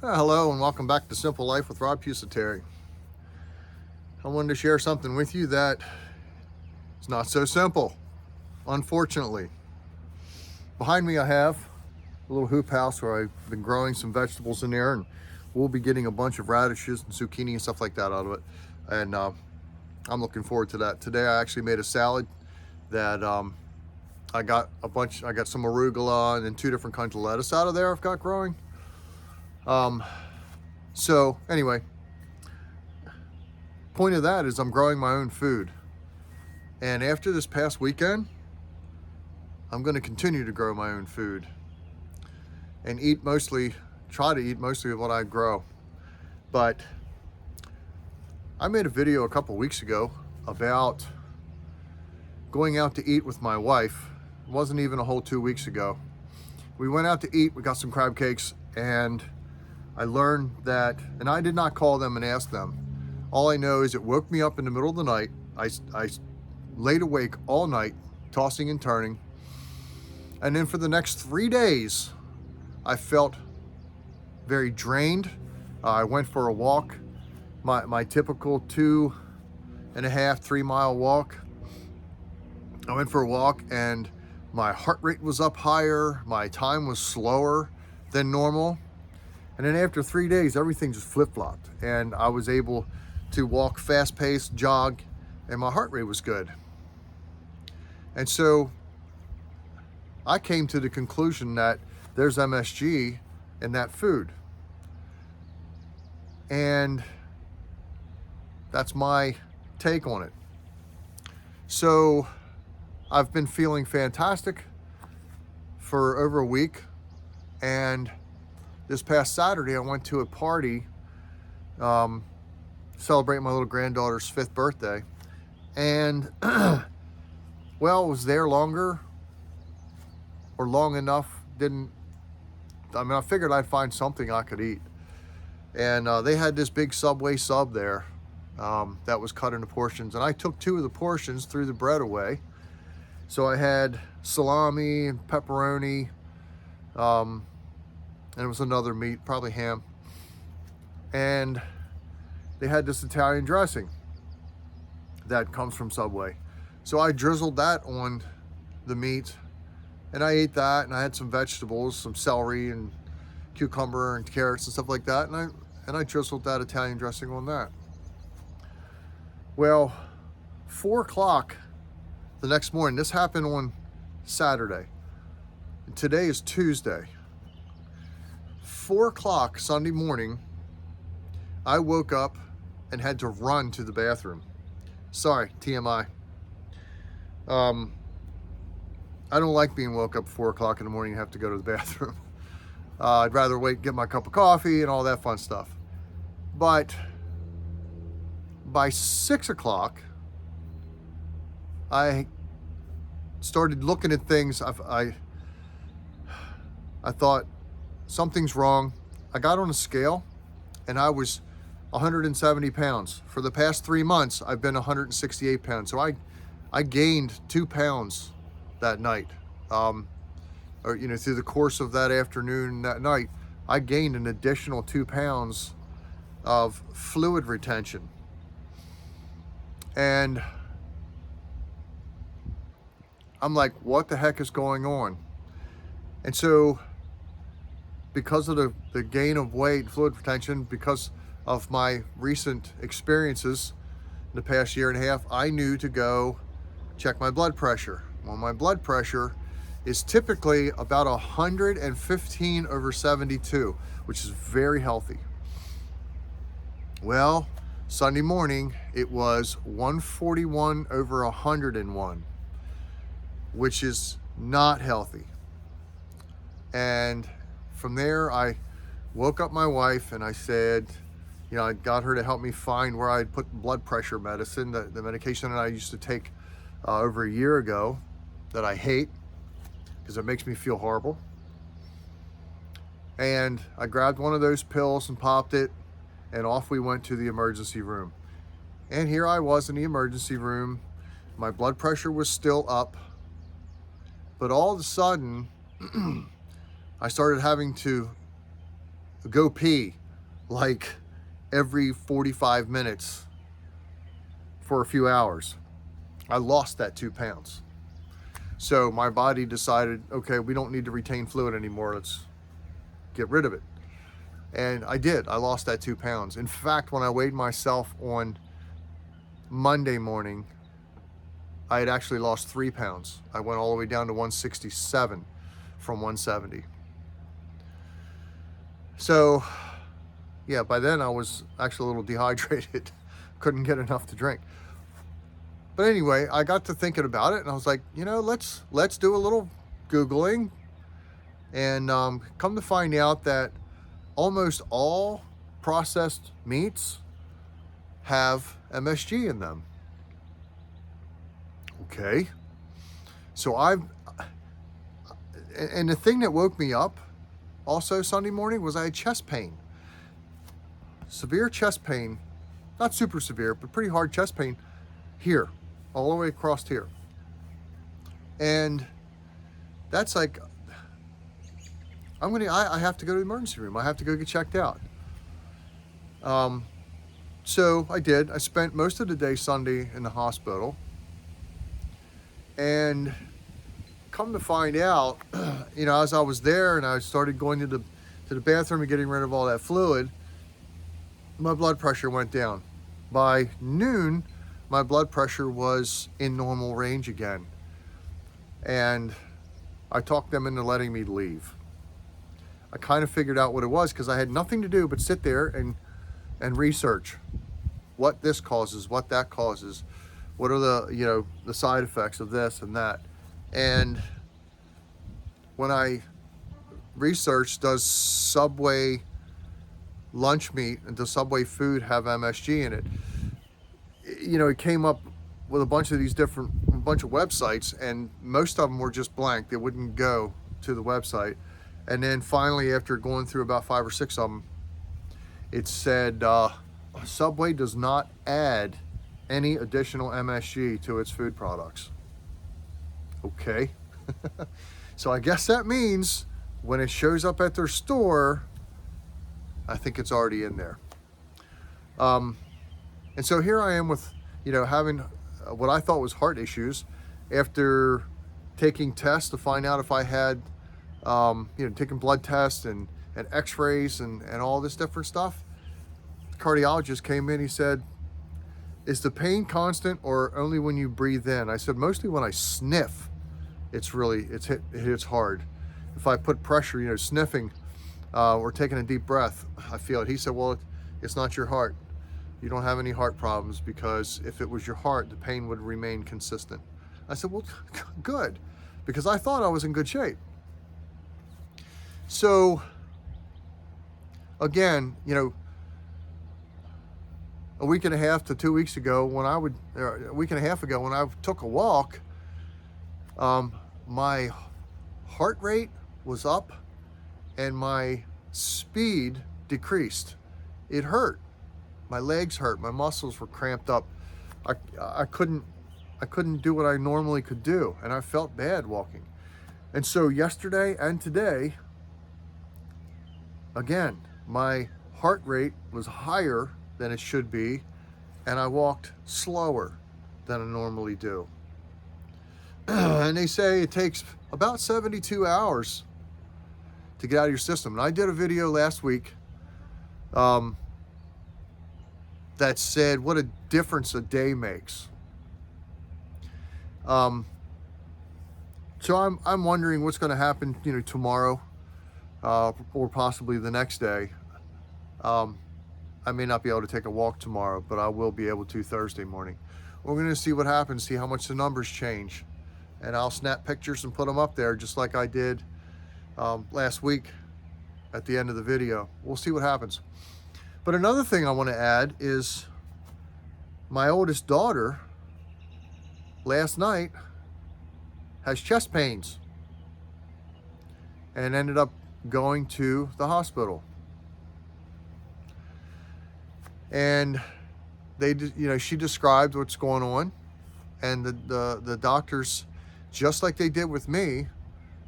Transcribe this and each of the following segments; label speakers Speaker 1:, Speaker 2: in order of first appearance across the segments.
Speaker 1: Hello and welcome back to Simple Life with Rob Pusateri. I wanted to share something with you that is not so simple, unfortunately. Behind me I have a little hoop house where I've been growing some vegetables in there, and we'll be getting a bunch of radishes and zucchini and stuff like that out of it. And I'm looking forward to that. Today I actually made a salad that I got some arugula and then two different kinds of lettuce out of there I've got growing. So anyway, point of that is I'm growing my own food. And after this past weekend, I'm going to continue to grow my own food and try to eat mostly of what I grow. But I made a video a couple weeks ago about going out to eat with my wife. It wasn't even a whole 2 weeks ago. We went out to eat, we got some crab cakes, and I learned that, and I did not call them and ask them. All I know is it woke me up in the middle of the night. I laid awake all night, tossing and turning. And then for the next 3 days, I felt very drained. I went for a walk, my typical 2.5, 3 mile walk. I went for a walk and my heart rate was up higher. My time was slower than normal. And then after 3 days, everything just flip-flopped, and I was able to walk fast-paced, jog, and my heart rate was good. And so I came to the conclusion that there's MSG in that food. And that's my take on it. So I've been feeling fantastic for over a week, and this past Saturday, I went to a party celebrating my little granddaughter's 5th birthday. And, well, it was there longer or long enough. I figured I'd find something I could eat. And they had this big Subway sub there that was cut into portions. And I took 2 of the portions, threw the bread away. So I had salami and pepperoni, and it was another meat, probably ham. And they had this Italian dressing that comes from Subway. So I drizzled that on the meat, and I ate that, and I had some vegetables, some celery and cucumber and carrots and stuff like that, and I drizzled that Italian dressing on that. Well, 4 o'clock the next morning, this happened on Saturday. And today is Tuesday. 4 o'clock Sunday morning, I woke up and had to run to the bathroom. Sorry, TMI. I don't like being woke up at 4 o'clock in the morning and have to go to the bathroom. I'd rather wait, get my cup of coffee and all that fun stuff. But by 6 o'clock, I started looking at things. I thought, something's wrong. I got on a scale and I was 170 pounds. For the past 3 months, I've been 168 pounds. So I gained 2 pounds that night. Through the course of that afternoon, that night, I gained an additional 2 pounds of fluid retention. And I'm like, what the heck is going on? And so because of the gain of weight, fluid retention, because of my recent experiences in the past year and a half, I knew to go check my blood pressure. Well, my blood pressure is typically about 115/72, which is very healthy. Well, Sunday morning, it was 141/101, which is not healthy. And from there, I woke up my wife and I said, I got her to help me find where I'd put blood pressure medicine, the medication that I used to take over a year ago that I hate because it makes me feel horrible. And I grabbed one of those pills and popped it, and off we went to the emergency room. And here I was in the emergency room. My blood pressure was still up, but all of a sudden, I started having to go pee like every 45 minutes for a few hours. I lost that 2 pounds. So my body decided, okay, we don't need to retain fluid anymore. Let's get rid of it. And I did. I lost that 2 pounds. In fact, when I weighed myself on Monday morning, I had actually lost 3 pounds. I went all the way down to 167 from 170. So, yeah, by then I was actually a little dehydrated. Couldn't get enough to drink. But anyway, I got to thinking about it, and I was like, let's do a little Googling, and come to find out that almost all processed meats have MSG in them. Okay. So and the thing that woke me up also Sunday morning was I had chest pain. Severe chest pain, not super severe, but pretty hard chest pain here, all the way across here. And that's like, I have to go to the emergency room. I have to go get checked out. So I did. I spent most of the day Sunday in the hospital. And come to find out, as I was there and I started going to the bathroom and getting rid of all that fluid, my blood pressure went down. By noon, my blood pressure was in normal range again. And I talked them into letting me leave. I kind of figured out what it was because I had nothing to do but sit there and research what this causes, what that causes, what are the side effects of this and that. And when I researched, does Subway lunch meat and does Subway food have MSG in it? It came up with a bunch of websites, and most of them were just blank. They wouldn't go to the website. And then finally, after going through about 5 or 6 of them, it said Subway does not add any additional MSG to its food products. Okay. So I guess that means when it shows up at their store, I think it's already in there. And so here I am with, having what I thought was heart issues after taking tests to find out if I had, taking blood tests and x-rays and all this different stuff. The cardiologist came in, he said, is the pain constant or only when you breathe in? I said, mostly when I sniff, it hits hard. If I put pressure, sniffing or taking a deep breath, I feel it. He said, well, it's not your heart. You don't have any heart problems, because if it was your heart, the pain would remain consistent. I said, well, good, because I thought I was in good shape. So again, a week and a half to 2 weeks ago, a week and a half ago when I took a walk, my heart rate was up and my speed decreased. It hurt. My legs hurt. My muscles were cramped up. I couldn't do what I normally could do, and I felt bad walking. And so yesterday and today, again, my heart rate was higher than it should be, and I walked slower than I normally do. And they say it takes about 72 hours to get out of your system. And I did a video last week that said what a difference a day makes. So I'm wondering what's going to happen, tomorrow, or possibly the next day. I may not be able to take a walk tomorrow, but I will be able to Thursday morning. We're going to see what happens, see how much the numbers change. And I'll snap pictures and put them up there just like I did last week at the end of the video. We'll see what happens. But another thing I want to add is my oldest daughter last night has chest pains and ended up going to the hospital. And she described what's going on, and the doctors, just like they did with me,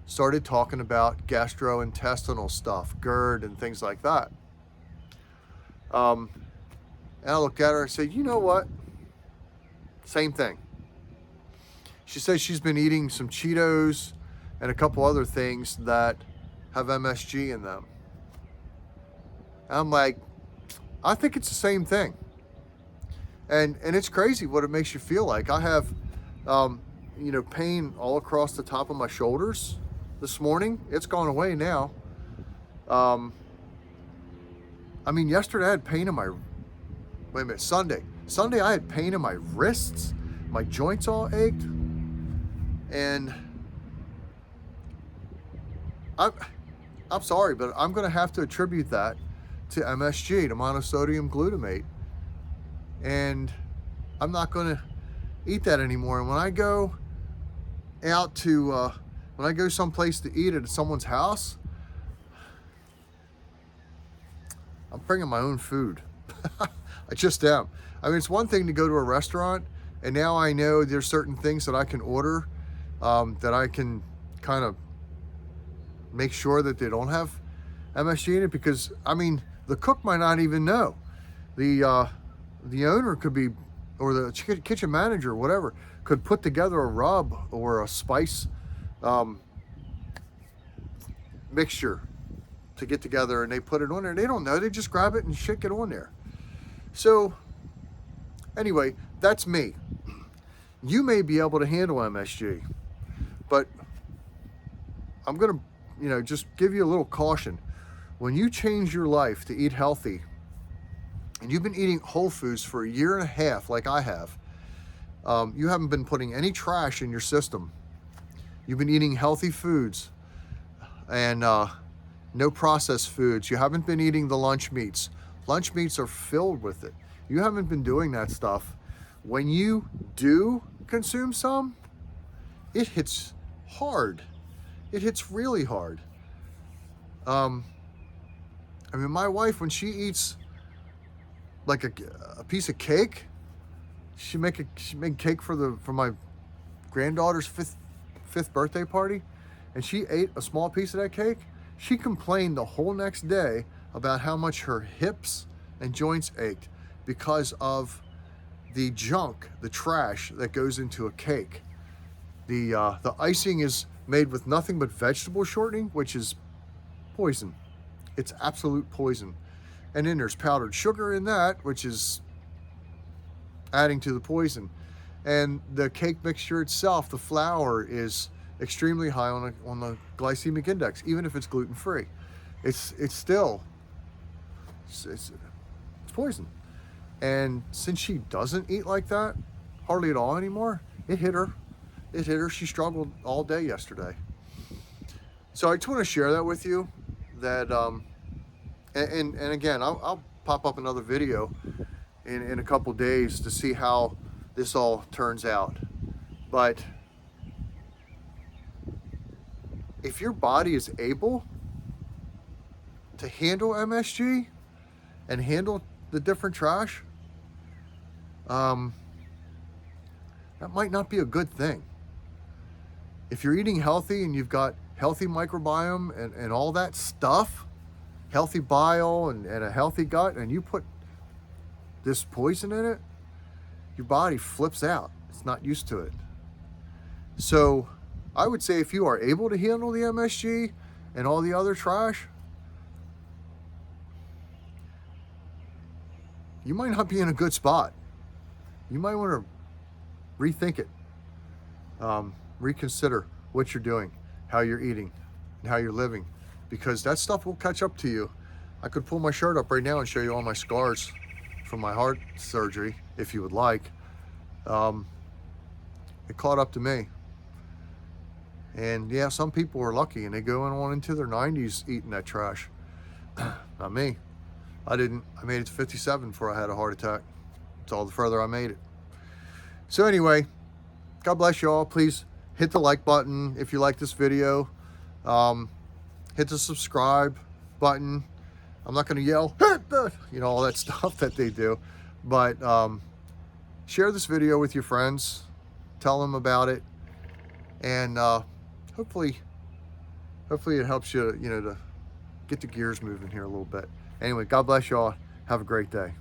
Speaker 1: started talking about gastrointestinal stuff, GERD and things like that. And I looked at her and said, you know what? Same thing. She says she's been eating some Cheetos and a couple other things that have MSG in them. And I'm like, I think it's the same thing. And it's crazy what it makes you feel like. I have, pain all across the top of my shoulders this morning. It's gone away now. Yesterday I had pain in my, Sunday I had pain in my wrists. My joints all ached. And I'm sorry, but I'm going to have to attribute that to MSG, to monosodium glutamate. And I'm not going to eat that anymore. And when I go out to, when I go someplace to eat at someone's house, I'm bringing my own food. I just am. It's one thing to go to a restaurant, and now I know there's certain things that I can order that I can kind of make sure that they don't have MSG in it, because the cook might not even know. The owner could be, or the kitchen manager, whatever, could put together a rub or a spice mixture to get together, and they put it on there. They don't know. They just grab it and shake it on there. So anyway, that's me. You may be able to handle MSG, but I'm going to, just give you a little caution. When you change your life to eat healthy, and you've been eating whole foods for a year and a half like I have, you haven't been putting any trash in your system. You've been eating healthy foods and no processed foods. You haven't been eating the lunch meats. Lunch meats are filled with it. You haven't been doing that stuff. When you do consume some, it hits hard. It hits really hard. My wife, when she eats like a piece of cake, she made cake for my granddaughter's fifth birthday party, and she ate a small piece of that cake. She complained the whole next day about how much her hips and joints ached because of the junk, the trash that goes into a cake. The icing is made with nothing but vegetable shortening, which is poison. It's absolute poison. And then there's powdered sugar in that, which is adding to the poison. And the cake mixture itself, the flour, is extremely high on the glycemic index, even if it's gluten-free. It's still it's poison. And since she doesn't eat like that hardly at all anymore, it hit her. She struggled all day yesterday. So I just want to share that with you, that and again, I'll pop up another video in a couple days to see how this all turns out. But if your body is able to handle MSG and handle the different trash, that might not be a good thing. If you're eating healthy and you've got healthy microbiome and all that stuff, healthy bile and a healthy gut, and you put this poison in it, your body flips out. It's not used to it. So I would say if you are able to handle the MSG and all the other trash, you might not be in a good spot. You might want to rethink it. Reconsider what you're doing, how you're eating, and how you're living, because that stuff will catch up to you. I could pull my shirt up right now and show you all my scars from my heart surgery, if you would like. It caught up to me. And yeah, some people are lucky and they go on into their 90s eating that trash. Not me. I didn't. I made it to 57 before I had a heart attack. It's all the further I made it. So anyway, God bless you all. Please hit the like button if you like this video. Hit the subscribe button. I'm not going to yell, all that stuff that they do. But share this video with your friends. Tell them about it. And hopefully hopefully it helps you, you know, to get the gears moving here a little bit. Anyway, God bless y'all. Have a great day.